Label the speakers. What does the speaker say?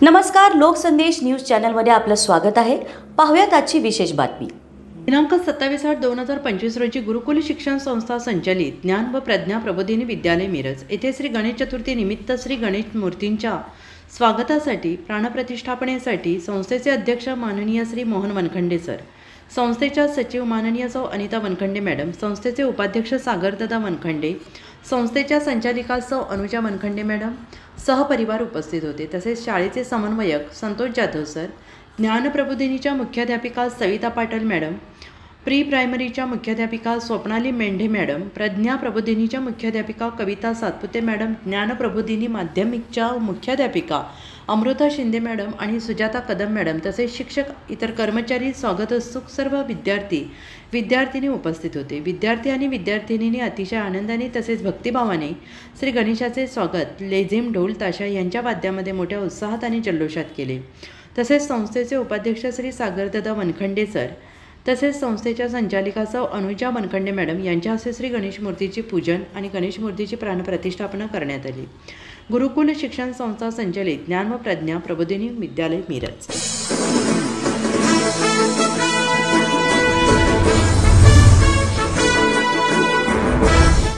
Speaker 1: नमस्कार, लोकसंदेश न्यूज चॅनलमध्ये आपलं स्वागत आहे। पाहूयात आजची विशेष बातमी।
Speaker 2: दिनांक 27/8/2025 रोजी गुरुकुल शिक्षण संस्था संचालित ज्ञान व प्रज्ञा प्रबोधिनी विद्यालय मिरज येथे श्री गणेश चतुर्थी निमित्त श्री गणेश मूर्तींच्या स्वागतासाठी प्राणप्रतिष्ठापनेसाठी संस्थेचे अध्यक्ष माननीय श्री मोहन वनखंडे सर, संस्थेच्या सचिव माननीय सौ अनिता वनखंडे मॅडम, संस्थेचे उपाध्यक्ष सागरदादा वनखंडे, संस्थेच्या संचालिका सौ अनुजा वनखंडे मॅडम सहपरिवार उपस्थित होते। तसेच शाळेचे समन्वयक संतोष जाधव सर, ज्ञानप्रबोधिनीच्या मुख्याध्यापिका सविता पाटील मॅडम, प्री प्रायमरीच्या मुख्याध्यापिका स्वप्नाली मेंढे मॅडम, प्रज्ञा प्रबोधिनीच्या मुख्याध्यापिका कविता सातपुते मॅडम, ज्ञानप्रबोधिनी माध्यमिकच्या मुख्याध्यापिका अमृता शिंदे मॅडम आणि सुजाता कदम मॅडम तसेच शिक्षक, इतर कर्मचारी, स्वागतोत्सुक सर्व विद्यार्थी उपस्थित होते। विद्यार्थी आणि विद्यार्थिनींनी अतिशय आनंदाने तसेच भक्तिभावाने श्री गणेशाचे स्वागत लेझिम, ढोल, ताशा यांच्या वाद्यामध्ये मोठ्या उत्साहात आणि जल्लोषात केले। तसेच संस्थेचे उपाध्यक्ष श्री सागरदादा वनखंडे सर तसेच संस्थेच्या संचालिका सौ अनुजा वनखंडे मॅडम यांच्या हस्ते श्री गणेश मूर्तीचे पूजन आणि गणेश मूर्तीची प्राणप्रतिष्ठापना करण्यात आली। गुरुकुल शिक्षण संस्था संचालित ज्ञान व प्रज्ञा प्रबोधिनी विद्यालय मिरज।